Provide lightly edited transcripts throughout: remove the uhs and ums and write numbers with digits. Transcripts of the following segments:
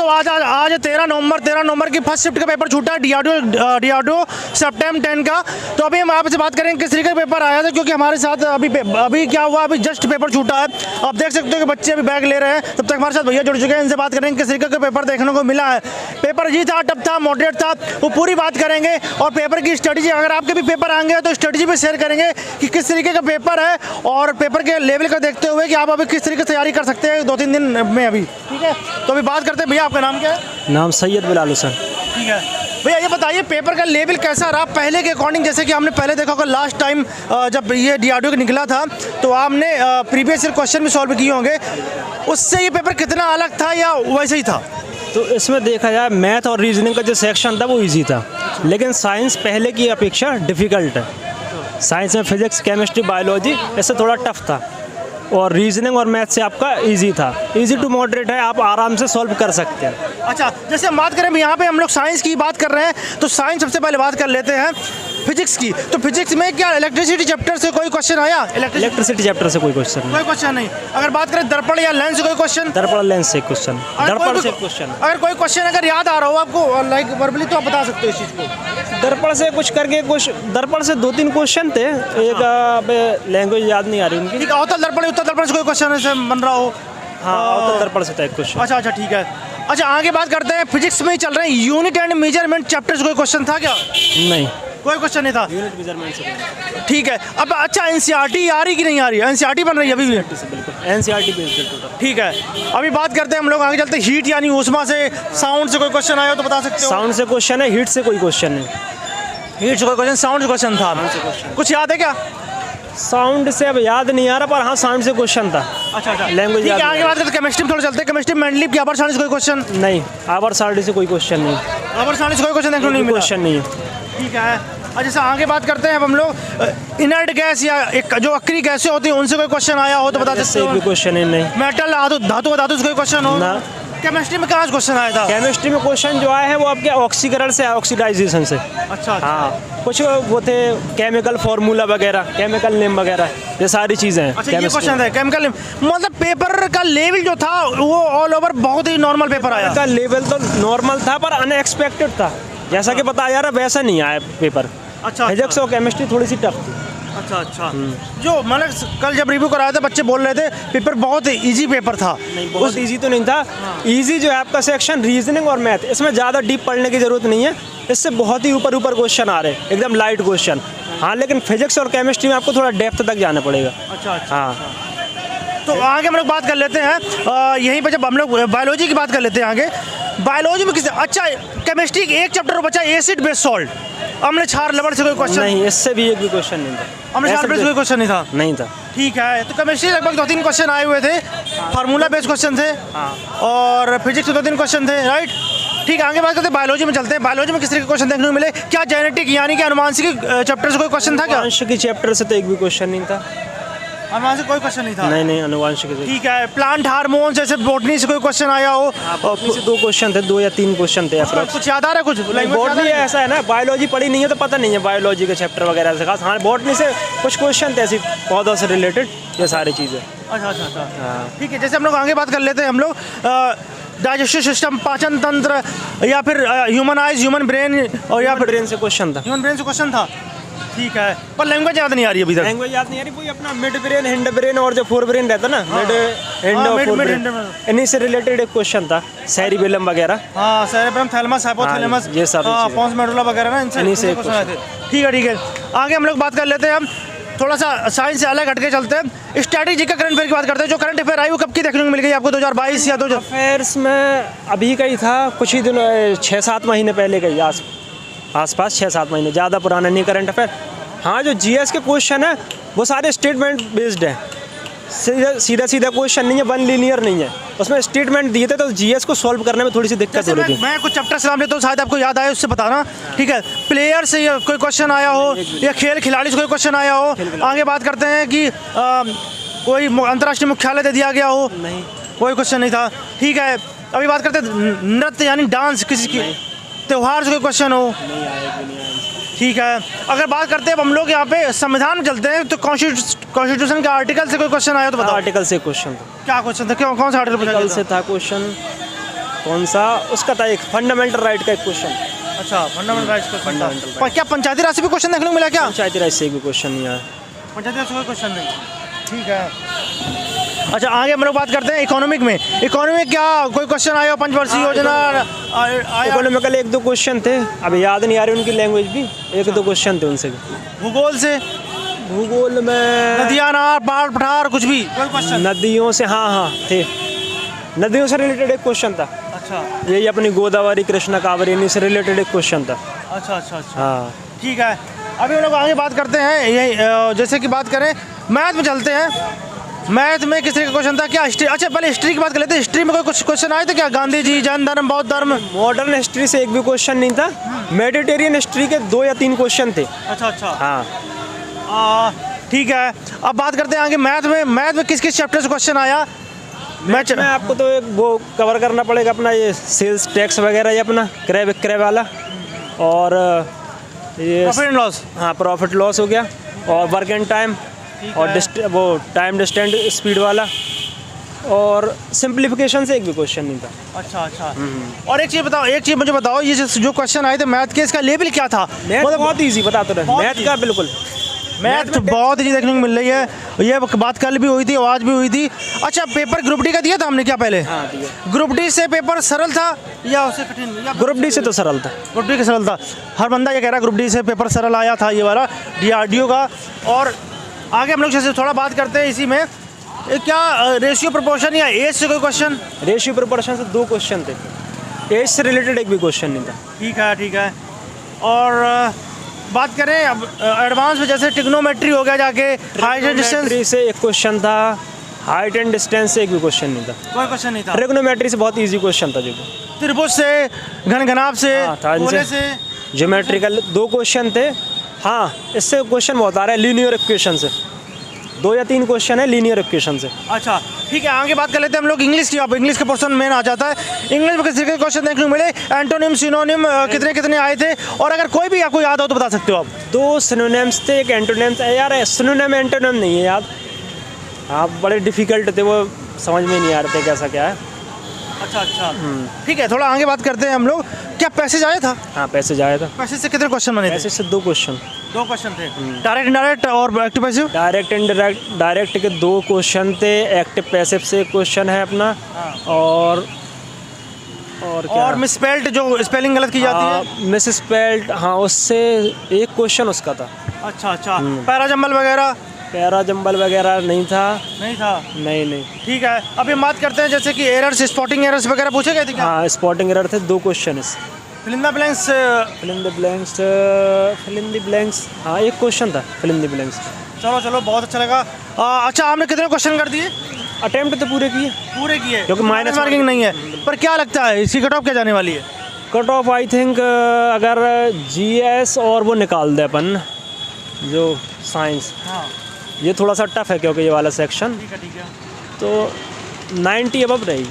आज 13 नवंबर की first shift का पेपर छूटा है डीआरडीओ सेप्टेम्बर 10 का। तो अभी हम आपसे बात करेंगे किस तरीके का पेपर आया था, क्योंकि हमारे साथ अभी क्या हुआ, अभी जस्ट पेपर छूटा है। आप देख सकते हो कि बच्चे अभी बैग ले रहे हैं। तब तक हमारे साथ भैया जुड़ चुके हैं, इनसे बात करेंगे किस तरीके का पेपर देखने को मिला है। पेपर जी था, टफ था, मॉडरेट था, वो पूरी बात करेंगे। और पेपर की स्ट्रेटजी, अगर आपके भी पेपर आएंगे तो स्ट्रेटजी भी शेयर करेंगे कि किस तरीके का पेपर है और पेपर के लेवल का देखते हुए कि आप अभी किस तरीके से तैयारी कर सकते हैं 2-3 दिन में अभी। ठीक है, तो अभी बात करते हैं। भैया आपका नाम क्या है? नाम सैयद बिलाल हुसैन। ठीक है भैया, ये बताइए पेपर का लेवल कैसा रहा पहले के अकॉर्डिंग? जैसे कि हमने पहले देखा होगा लास्ट टाइम जब ये डीआरडीओ का निकला था तो आपने प्रीवियस ईयर क्वेश्चन भी सॉल्व किए होंगे, उससे ये पेपर कितना अलग था या वैसे ही था? तो इसमें देखा जाए मैथ और रीजनिंग का जो सेक्शन था वो इजी था, लेकिन साइंस पहले की अपेक्षा डिफ़िकल्ट है। साइंस में फिजिक्स, केमिस्ट्री, बायोलॉजी ऐसे थोड़ा टफ था, और रीजनिंग और मैथ से आपका इजी था। इजी टू मॉडरेट है, आप आराम से सॉल्व कर सकते हैं। अच्छा, जैसे हम बात करें यहाँ पे हम लोग साइंस की बात कर रहे हैं, तो साइंस सबसे पहले बात कर लेते हैं फिजिक्स की। तो फिजिक्स में क्या इलेक्ट्रिसिटी चैप्टर से कोई क्वेश्चन आया? इलेक्ट्रिसिटी चैप्टर से कोई क्वेश्चन नहीं। कोई क्वेश्चन नहीं। अगर बात करें दर्पण या लेंस से कोई क्वेश्चन? दर्पण लेंस से क्वेश्चन, दर्पण से क्वेश्चन। अगर कोई क्वेश्चन अगर याद आ रहा हो आपको लाइक वर्बली, तो आप बता सकते हो इस चीज़ को। दर्पण से कुछ करके कुछ, दर्पण से 2-3 क्वेश्चन थे। एक लैंग्वेज याद नहीं आ रही उनकी। ठीक है, अवतल दर्पण, उत्तर दर्पण से कोई क्वेश्चन ऐसे बन रहा हो? हाँ, अवतल दर्पण से था एक क्वेश्चन। अच्छा, ठीक है। अच्छा, आगे बात करते हैं। फिजिक्स में ही चल रहे हैं, यूनिट एंड मेजरमेंट चैप्टर से कोई क्वेश्चन था क्या? नहीं, कोई क्वेश्चन नहीं था। यूनिट मेजरमेंट से। ठीक है। अब अच्छा, एनसीईआरटी आ रही कि नहीं आ रही? एनसीईआरटी बन रही है अभी भी? बिल्कुल एनसीईआरटी बेस्ड। ठीक है, अभी बात करते हैं हम लोग, आगे चलते हैं। हीट यानी ऊष्मा से, साउंड से कोई क्वेश्चन आया हो तो बता सकते हो? साउंड से क्वेश्चन है, हीट से कोई क्वेश्चन नहीं। हीट से कोई क्वेश्चन, साउंड से क्वेश्चन था। कुछ याद है क्या? साउंड से अब याद नहीं आ रहा, पर हाँ साउंड से क्वेश्चन था। अच्छा, लैंग्वेज। ठीक है, आगे बात करते हैं केमिस्ट्री में। थोड़ा चलते हैं केमिस्ट्री में। मेंडलीव की आवर्त सारणी से कोई क्वेश्चन? नहीं, आवर्त सारणी से कोई क्वेश्चन नहीं। आवर्त सारणी से कोई क्वेश्चन देखने को नहीं मिला? क्वेश्चन नहीं है। ठीक है। अच्छा, जैसे आगे बात करते हैं अब हम लोग, इनर्ट गैस या एक जो अक्रिय गैसें होती हैं उनसे कोई क्वेश्चन आया हो तो बता सकते हो? कोई क्वेश्चन नहीं। मेटल, धातु से कोई क्वेश्चन हो ना? केमिस्ट्री में कहाँ से क्वेश्चन आया था? केमिस्ट्री में क्वेश्चन जो आए हैं वो आपके ऑक्सीकरण से, ऑक्सीडाइजेशन से। अच्छा। हाँ, कुछ वो थे केमिकल फार्मूला वगैरह, केमिकल नेम वगैरह, ये सारी चीज़ें हैं। अच्छा, ये क्वेश्चन है केमिकल नेम। मतलब पेपर का लेवल जो था वो ऑल ओवर बहुत ही नॉर्मल पेपर आया? का लेवल तो नॉर्मल था, पर अनएक्सपेक्टेड था। जैसा कि बताया जा रहा है वैसा नहीं आया पेपर। अच्छा। फिजिक्स और केमिस्ट्री थोड़ी सी टफ थी। अच्छा। जो मतलब कल जब रिव्यू कराया था बच्चे बोल रहे थे पेपर बहुत इजी पेपर था। नहीं, बहुत इजी तो नहीं था। इजी जो है आपका सेक्शन रीजनिंग और मैथ, इसमें ज़्यादा डीप पढ़ने की ज़रूरत नहीं है। इससे बहुत ही ऊपर क्वेश्चन आ रहे हैं, एकदम लाइट क्वेश्चन। हाँ, लेकिन फिजिक्स और केमिस्ट्री में आपको थोड़ा डेप्थ तक जाना पड़ेगा। अच्छा। हाँ, तो आगे हम लोग बात कर लेते हैं यहीं पर, जब हम लोग बायोलॉजी की बात कर लेते हैं आगे। बायोलॉजी में किसी, अच्छा केमिस्ट्री एक चैप्टर बचा, एसिड बेस सॉल्ट, अम्ल क्षार लवण से कोई क्वेश्चन? नहीं, इससे भी एक भी क्वेश्चन नहीं था। अम्ल क्षार बेस कोई क्वेश्चन नहीं था? नहीं था। ठीक है, तो केमिस्ट्री लगभग 2-3 क्वेश्चन आए हुए थे, फार्मूला बेस्ड क्वेश्चन थे। हाँ। और फिजिक्स में 2-3 क्वेश्चन थे, राइट? ठीक है, आगे बात करते हैं बायोलॉजी में चलते हैं। बायोलॉजी में किस तरह के क्वेश्चन देखने को मिले? क्या जेनेटिक यानी कि अनुवांशिकी चैप्टर से कोई क्वेश्चन था क्या? अनुवांशिकी चैप्टर से तो एक भी क्वेश्चन नहीं था। अनुवांशिक कोई क्वेश्चन नहीं था? नहीं, अनुवांशिकी से। ठीक है, प्लांट हार्मोन जैसे बॉटनी से कोई क्वेश्चन आया हो? बॉटनी से 2 क्वेश्चन थे, 2 या 3 क्वेश्चन थे। कुछ याद आ रहा है? कुछ बॉटनी ऐसा है ना, बायोलॉजी पढ़ी नहीं है तो पता नहीं है बायोलॉजी के चैप्टर वगैरह से खास। हाँ, बॉटनी से कुछ क्वेश्चन थे ऐसी पौधों से रिलेटेड, ये सारी चीज़ें। अच्छा। ठीक है, जैसे हम लोग आगे बात कर लेते हैं हम लोग डाइजेस्टिव सिस्टम, पाचन तंत्र, या फिर ह्यूमन आइज, ह्यूमन ब्रेन, और या फिर ब्रेन से क्वेश्चन था। ह्यूमन ब्रेन से क्वेश्चन था। ठीक है, पर लैंग्वेज याद नहीं आ रही अभी तक। लैंग्वेज याद नहीं आ रही। कोई अपना मिड ब्रेन, हिंड ब्रेन और जो फोर ब्रेन रहता ना, मिड हिंड और फोर ब्रेन, इन्हीं से रिलेटेड एक क्वेश्चन था। सेरिबेलम वगैरह। हाँ, सेरेब्रम, थैलेमस, हाइपोथैलेमस, ये सब पोन्स मेडुला वगैरह ना, इनसे क्वेश्चन आए थे। ठीक है। आगे हम लोग बात कर लेते हैं। हम थोड़ा सा साइंस से अलग हटके चलते हैं। स्ट्रैटेजी का करंट अफेयर की बात करते हैं। जो करंट अफेयर आई वो कब की देखने को मिल गई आपको? 2022 या 2000? अफेयर्स में अभी का ही था, कुछ ही दिन, 6-7 महीने पहले का ही आसपास 6-7 महीने, ज़्यादा पुराना नहीं करंट अफेयर। हाँ, जो जीएस के क्वेश्चन है वो सारे स्टेटमेंट बेस्ड हैं। सीधा क्वेश्चन नहीं है, वन लीनियर नहीं है। उसमें स्टेटमेंट दिए थे, तो जीएस को सॉल्व करने में थोड़ी सी दिक्कत हो रही थी। मैं कुछ चैप्टर से नाम लेता हूँ, शायद आपको याद आए, उससे बताना। ठीक है, प्लेयर से कोई क्वेश्चन आया हो या खिलाड़ी से कोई क्वेश्चन आया हो? आगे बात करते हैं कि कोई अंतर्राष्ट्रीय मुख्यालय दे दिया गया हो? नहीं, कोई क्वेश्चन नहीं था। ठीक है, अभी बात करते हैं नृत्य यानी डांस, किसी की त्यौहार से कोई क्वेश्चन हो? ठीक है, अगर बात करते हैं अब हम लोग यहाँ पे संविधान में चलते हैं, तो कॉन्स्टिट्यूशन के आर्टिकल से कोई क्वेश्चन आया तो बताओ। आर्टिकल से क्वेश्चन था। क्या क्वेश्चन था? कौन सा आर्टिकल से था क्वेश्चन? कौन सा उसका था, एक फंडामेंटल राइट का एक क्वेश्चन। अच्छा, फंडामेंटल राइट्स का Fundamental right. पर क्या पंचायती राज से भी क्वेश्चन देखने को मिला क्या? पंचायती राज से एक भी क्वेश्चन नहीं आया। पंचायती राज से कोई क्वेश्चन नहीं, ठीक है। अच्छा, आगे हम लोग बात करते हैं इकोनॉमिक में। इकोनॉमिक क्या कोई क्वेश्चन आया पंचवर्षीय योजना आया? इकोनॉमिकल एक दो क्वेश्चन थे, अभी याद नहीं आ रही उनकी लैंग्वेज भी, एक दो क्वेश्चन थे उनसे भी। भूगोल से, भूगोल में नदियाँ, नहर, पहाड़, पठार, कुछ भी कोई क्वेश्चन? नदियों से, हाँ थे, नदियों से रिलेटेड एक क्वेश्चन था। अच्छा यही अपनी गोदावरी, कृष्णा, कावेरी, इन्हीं से रिलेटेड एक क्वेश्चन था। अच्छा अच्छा अच्छा, हाँ, ठीक है। अभी हम लोग आगे बात करते हैं, यही जैसे कि बात करें मैथ में चलते हैं। मैथ में किस तरह का क्वेश्चन था क्या? हिस्ट्री, अच्छा पहले हिस्ट्री की बात कर लेते हैं। हिस्ट्री में कोई कुछ क्वेश्चन आए थे क्या? गांधी जी, जैन धर्म, बौद्ध धर्म? मॉडर्न हिस्ट्री से एक भी क्वेश्चन नहीं था। मेडिटेरियन हिस्ट्री के 2 या 3 क्वेश्चन थे। अच्छा अच्छा, हाँ, ठीक है। अब बात करते हैं आगे मैथ में। मैथ में किस किस चैप्टर से क्वेश्चन आया? मैथ में आपको तो एक वो कवर करना पड़ेगा अपना ये सेल्स टैक्स वगैरह, ये अपना क्रय विक्रय वाला, और ये प्रॉफिट एंड लॉस। हाँ, प्रॉफिट लॉस हो गया, और वर्क एंड टाइम, और वो टाइम डिस्टेंस स्पीड वाला, और सिंप्लीफिकेशन से एक भी क्वेश्चन नहीं था। अच्छा अच्छा, और एक चीज़ बताओ, एक चीज़ मुझे बताओ, ये जो क्वेश्चन आए थे मैथ के, इसका लेवल क्या था? मैथ बहुत ईजी, बता तो रहे, मैथ का बिल्कुल मैथ बहुत ही देखने को मिल रही है। ये बात कल भी हुई थी, आज भी हुई थी। अच्छा, पेपर ग्रुप डी का दिया था हमने क्या पहले? हाँ, दिया। ग्रुप डी से पेपर सरल था या उससे कठिन? ग्रुप डी से तो सरल था। ग्रुप डी का सरल था, हर बंदा ये कह रहा है ग्रुप डी से पेपर सरल आया था, ये वाला DRDO का। और आगे हम लोग जैसे थोड़ा बात करते हैं इसी में, क्या रेशियो प्रोपोर्शन या एज से कोई क्वेश्चन? रेशियो प्रोपोर्शन से 2 क्वेश्चन थे, एज से रिलेटेड एक भी क्वेश्चन नहीं था। ठीक है ठीक है। और बात करें अब एडवांस में, जैसे ट्रिग्नोमेट्री हो गया, जाके हाइट एंड डिस्टेंस से एक क्वेश्चन था, हाइट एंड डिस्टेंस से एक भी क्वेश्चन नहीं था। कोई क्वेश्चन नहीं था। ट्रिग्नोमेट्री से बहुत इजी क्वेश्चन था, जो त्रिभुज से, घनघनाभ से, गोले से, ज्योमेट्रिकल 2 क्वेश्चन थे। हाँ, इससे क्वेश्चन बहुत आ रहा है लीनियर इक्वेशन से, 2 या 3 क्वेश्चन है लीनियर इक्वेशन से। अच्छा ठीक है, आगे बात कर लेते हैं हम लोग इंग्लिश की। अब इंग्लिश का पोर्शन मेन आ जाता है। इंग्लिश में किस तरह के क्वेश्चन देखने को मिले? एंटोनिम, सिनोनिम कितने कितने आए थे? और अगर कोई भी आपको याद हो तो बता सकते हो आप। 2 सिनोनिम्स थे, एक एंटोनिम्स है। यार सिनोनिम एंटोनिम नहीं है याद, आप बड़े डिफिकल्ट थे, वो समझ में नहीं आ रहे थे कैसा क्या है। अच्छा अच्छा, ठीक है। थोड़ा आगे बात करते हैं हम लोग। क्या पैसेज आया था? हाँ, पैसेज आया था। पैसेज से कितने क्वेश्चन बने थे? पैसेज से 2 क्वेश्चन। 2 क्वेश्चन थे, डायरेक्ट इनडायरेक्ट और active passive. Direct indirect, direct के 2 क्वेश्चन थे, एक्टिव पैसिव से एक क्वेश्चन है अपना। और क्या? और मिसस्पेल्ड, जो स्पेलिंग गलत की जाती है, मिसस्पेल्ड, हाँ, उससे एक क्वेश्चन उसका था। अच्छा अच्छा। पैराजम्बल वगैरह? पैराजम्बल वगैरह नहीं था। नहीं था, नहीं। ठीक है। अभी हम बात करते हैं जैसे कि एरर्स, स्पॉटिंग एरर्स वगैरह पूछे गए थे क्या? हाँ, स्पॉटिंग एरर थे 2 question. Fill in the blanks, हाँ, एक क्वेश्चन था फिल इन द ब्लैंक्स। चलो चलो, बहुत अच्छा लगा। अच्छा, आपने कितने क्वेश्चन कर दिए? अटेम्प्ट तो पूरे किए, पूरे किए, क्योंकि माइनस मार्किंग नहीं है। पर क्या लगता है इसकी कट ऑफ क्या जाने वाली है? कट ऑफ आई थिंक अगर GS और वो निकाल दे अपन, जो साइंस, हाँ ये थोड़ा सा टफ है क्योंकि ये वाला सेक्शन, ठीक है। तो 90 अबव रहेगी।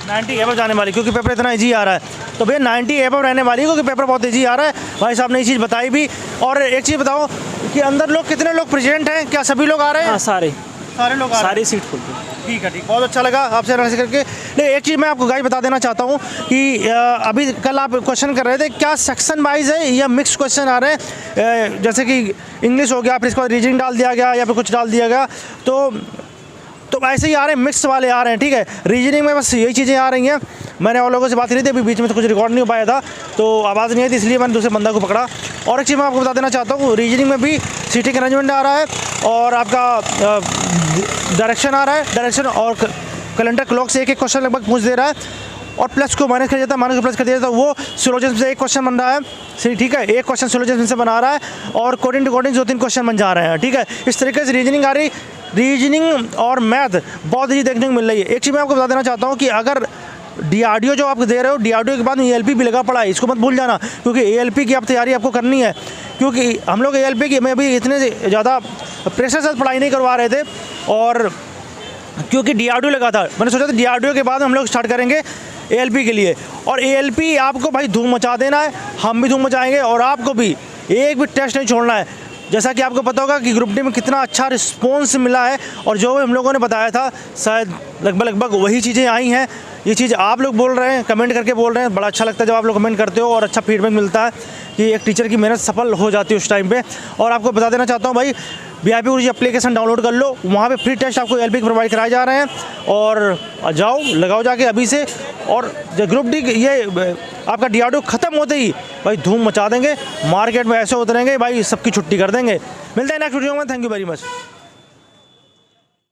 90 एबव जाने वाली, क्योंकि पेपर इतना इजी आ रहा है। तो भैया 90 एबव रहने वाली है, क्योंकि पेपर बहुत इजी आ रहा है। भाई साहब ने ये चीज़ बताई भी। और एक चीज़ बताओ कि अंदर लोग कितने लोग प्रेजेंट हैं? क्या सभी लोग आ रहे हैं? हाँ, सारे लोग आ रहे हैं। सारी सीट फुल। ठीक है, ठीक, बहुत अच्छा लगा आपसे रह करके। लेकिन एक चीज़ मैं आपको गाइस बता देना चाहता हूँ कि अभी कल आप क्वेश्चन कर रहे थे, क्या सेक्शन वाइज है या मिक्स क्वेश्चन आ रहे हैं? जैसे कि इंग्लिश हो गया, फिर इसके बाद रीजनिंग डाल दिया गया या फिर कुछ डाल दिया गया, तो ऐसे ही आ रहे हैं, मिक्स वाले आ रहे हैं। ठीक है, रीजनिंग में बस यही चीज़ें आ रही हैं। मैंने और लोगों से बात करी थी, अभी बीच में तो कुछ रिकॉर्ड नहीं हो पाया था, तो आवाज़ नहीं आई थी, इसलिए मैंने दूसरे बंदा को पकड़ा। और एक चीज़ मैं आपको बता देना चाहता हूँ, रीजनिंग में भी सीटिंग अरेंजमेंट आ रहा है, और आपका डायरेक्शन आ रहा है, डायरेक्शन और कैलेंडर क्लॉक से एक क्वेश्चन लगभग पूछ दे रहा है, और प्लस को माइनस कर दिया था, माइनस को प्लस कर दिया था। वो सिलोजिज्म से एक क्वेश्चन बन रहा है, सही, ठीक है, एक क्वेश्चन सिलोजिज्म से बना रहा है, और कोडिंग टू कोडिंग 2-3 क्वेश्चन बन जा रहे हैं। ठीक है, इस तरीके से रीजनिंग आ रही। रीजनिंग और मैथ बहुत ही देखने को मिल रही है। एक चीज़ मैं आपको बता देना चाहता हूँ कि अगर DRDO जो आप दे रहे हो, DRDO के बाद ALP भी लगा पड़ा है, इसको मत भूल जाना, क्योंकि ALP की आप तैयारी आपको करनी है। क्योंकि हम लोग ALP की में भी इतने ज़्यादा प्रेशर से पढ़ाई नहीं करवा रहे थे, और क्योंकि DRDO लगा था, मैंने सोचा था DRDO के बाद हम लोग स्टार्ट करेंगे ALP के लिए। और ALP आपको भाई धूम मचा देना है, हम भी धूम मचाएंगे, और आपको भी एक भी टेस्ट नहीं छोड़ना है। जैसा कि आपको पता होगा कि ग्रुप डी में कितना अच्छा रिस्पॉन्स मिला है और जो हम लोगों ने बताया था शायद लगभग वही चीज़ें आई हैं। ये चीज़ आप लोग बोल रहे हैं, कमेंट करके बोल रहे हैं। बड़ा अच्छा लगता है जब आप लोग कमेंट करते हो और अच्छा फीडबैक मिलता है कि एक टीचर की मेहनत सफल हो जाती है उस टाइम पे। और आपको बता देना चाहता हूँ भाई, VIP गुरुजी एप्लीकेशन डाउनलोड कर लो, वहाँ पे फ्री टेस्ट आपको LP प्रोवाइड कराए जा रहे हैं और जाओ लगाओ जाके अभी से। और जो ग्रुप डी ये आपका DRDO ख़त्म होते ही भाई धूम मचा देंगे, मार्केट में ऐसे उतरेंगे भाई सबकी छुट्टी कर देंगे। मिलते हैं नेक्स्ट वीडियो में, थैंक यू वेरी मच।